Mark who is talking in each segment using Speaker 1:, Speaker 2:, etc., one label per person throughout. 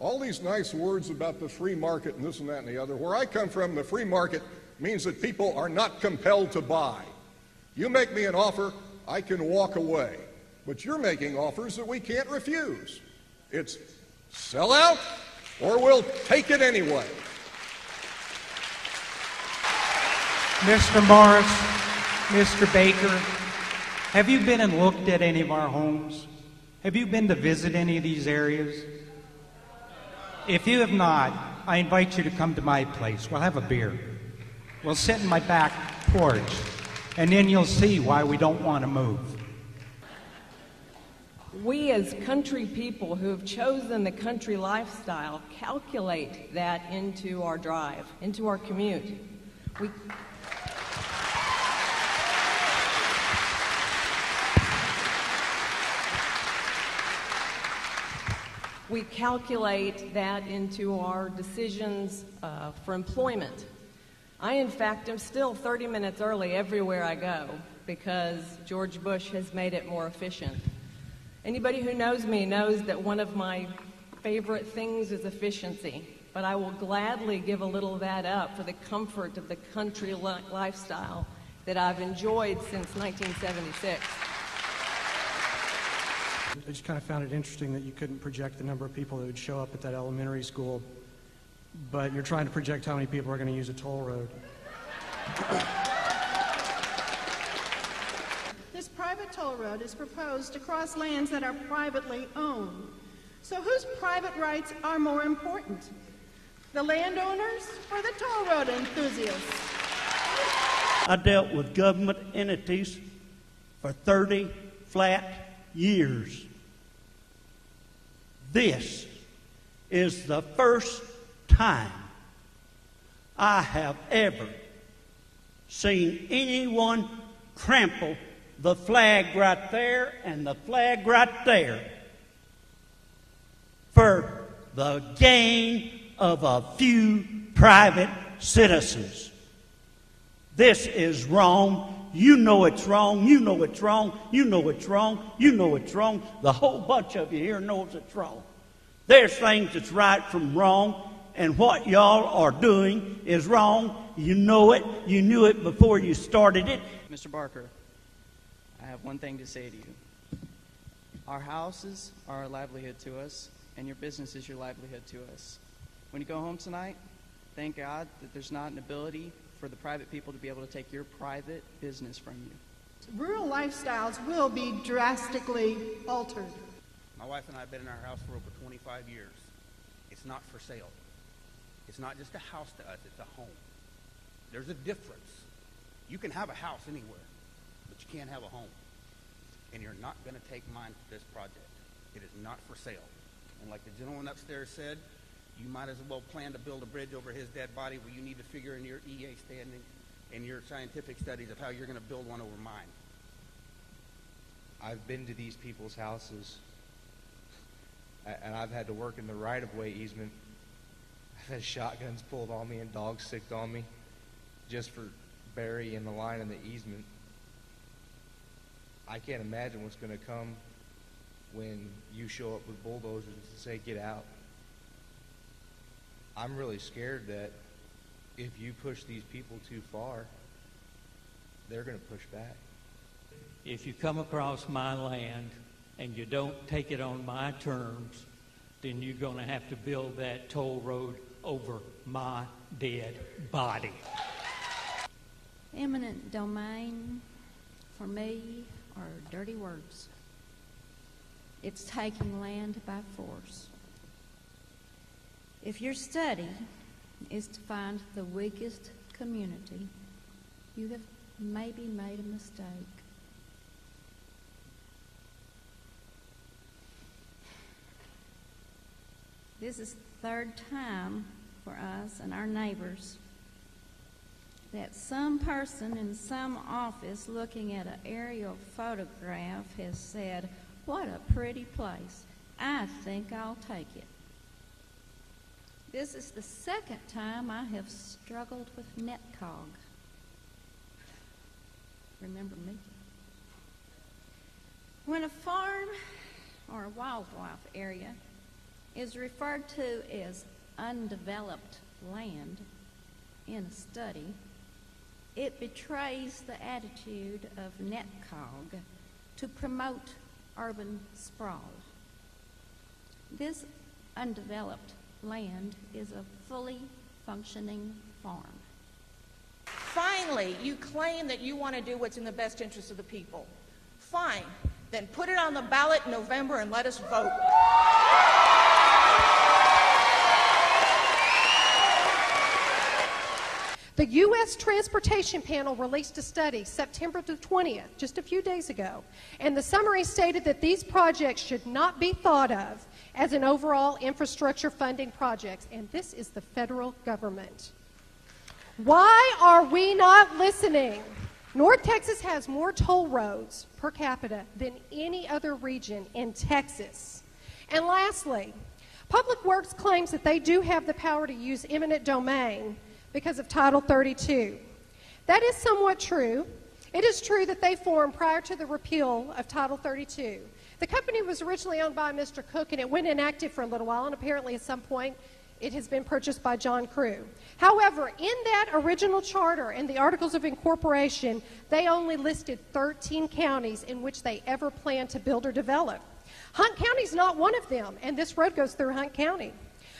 Speaker 1: All these nice words about the free market and this and that and the other. Where I come from, the free market means that people are not compelled to buy. You make me an offer, I can walk away. But you're making offers that we can't refuse. It's sell out or we'll take it anyway.
Speaker 2: Mr. Morris, Mr. Baker, have you been and looked at any of our homes? Have you been to visit any of these areas? If you have not, I invite you to come to my place. We'll have a beer. We'll sit in my back porch, and then you'll see why we don't want to move.
Speaker 3: We as country people who have chosen the country lifestyle calculate that into our drive, into our commute. We calculate that into our decisions for employment. I, in fact, am still 30 minutes early everywhere I go because George Bush has made it more efficient. Anybody who knows me knows that one of my favorite things is efficiency, but I will gladly give a little of that up for the comfort of the country lifestyle that I've enjoyed since 1976.
Speaker 4: I just kind of found it interesting that you couldn't project the number of people that would show up at that elementary school, but you're trying to project how many people are going to use a toll road.
Speaker 5: This private toll road is proposed to cross lands that are privately owned. So whose private rights are more important? The landowners or the toll road enthusiasts?
Speaker 6: I dealt with government entities for 30 flat years. This is the first time I have ever seen anyone trample the flag right there and the flag right there for the gain of a few private citizens. This is wrong. You know it's wrong. You know it's wrong. You know it's wrong. You know it's wrong. The whole bunch of you here knows it's wrong. There's things that's right from wrong, and what y'all are doing is wrong. You know it. You knew it before you started it.
Speaker 7: Mr. Barker, I have one thing to say to you. Our houses are our livelihood to us, and your business is your livelihood to us. When you go home tonight, thank God that there's not an ability for the private people to be able to take your private business from you.
Speaker 5: Rural lifestyles will be drastically altered.
Speaker 8: My wife and I have been in our house for over 25 years. It's not for sale. It's not just a house to us, it's a home. There's a difference. You can have a house anywhere, but you can't have a home. And you're not going to take mine to this project. It is not for sale. And like the gentleman upstairs said, you might as well plan to build a bridge over his dead body where you need to figure in your EA standing and your scientific studies of how you're going to build one over mine.
Speaker 9: I've been to these people's houses, and I've had to work in the right-of-way easement. I've had shotguns pulled on me and dogs sicked on me just for burying the line in the easement. I can't imagine what's going to come when you show up with bulldozers and say, get out. I'm really scared that if you push these people too far, they're going to push back.
Speaker 10: If you come across my land and you don't take it on my terms, then you're going to have to build that toll road over my dead body.
Speaker 11: Eminent domain, for me, are dirty words. It's taking land by force. If your study is to find the weakest community, you have maybe made a mistake. This is the third time for us and our neighbors that some person in some office looking at an aerial photograph has said, "What a pretty place. I think I'll take it." This is the second time I have struggled with NetCog. Remember me? When a farm or a wildlife area is referred to as undeveloped land in a study, it betrays the attitude of NetCog to promote urban sprawl. This undeveloped land is a fully functioning farm.
Speaker 12: Finally, you claim that you want to do what's in the best interest of the people. Fine, then put it on the ballot in November and let us vote.
Speaker 13: The U.S. Transportation Panel released a study September the 20th, just a few days ago, and the summary stated that these projects should not be thought of as an overall infrastructure funding projects, and this is the federal government. Why are we not listening? North Texas has more toll roads per capita than any other region in Texas. And lastly, Public Works claims that they do have the power to use eminent domain because of Title 32. That is somewhat true. It is true that they formed prior to the repeal of Title 32. The company was originally owned by Mr. Cook, and it went inactive for a little while, and apparently at some point it has been purchased by John Crew. However, in that original charter and the Articles of Incorporation, they only listed 13 counties in which they ever planned to build or develop. Hunt County is not one of them, and this road goes through Hunt County.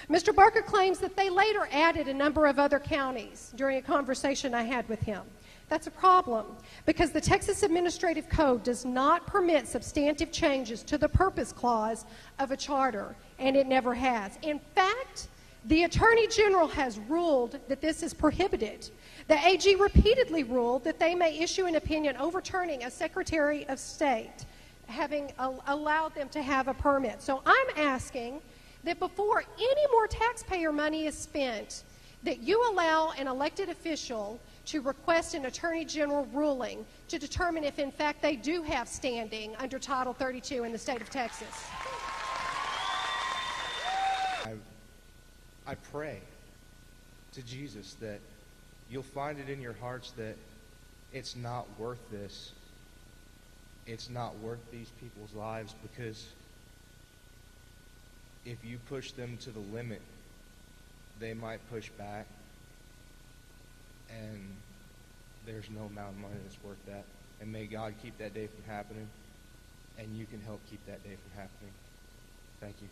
Speaker 13: Mr. Barker claims that they later added a number of other counties during a conversation I had with him. That's a problem because the Texas Administrative Code does not permit substantive changes to the purpose clause of a charter, and it never has. In fact, the Attorney General has ruled that this is prohibited. The AG repeatedly ruled that they may issue an opinion overturning a Secretary of State having allowed them to have a permit. So I'm asking that before any more taxpayer money is spent, that you allow an elected official to request an Attorney General ruling to determine if in fact they do have standing under Title 32 in the state of Texas.
Speaker 9: I pray to Jesus that you'll find it in your hearts that it's not worth this. It's not worth these people's lives, because if you push them to the limit, they might push back, and there's no amount of money that's worth that. And may God keep that day from happening, and you can help keep that day from happening. Thank you.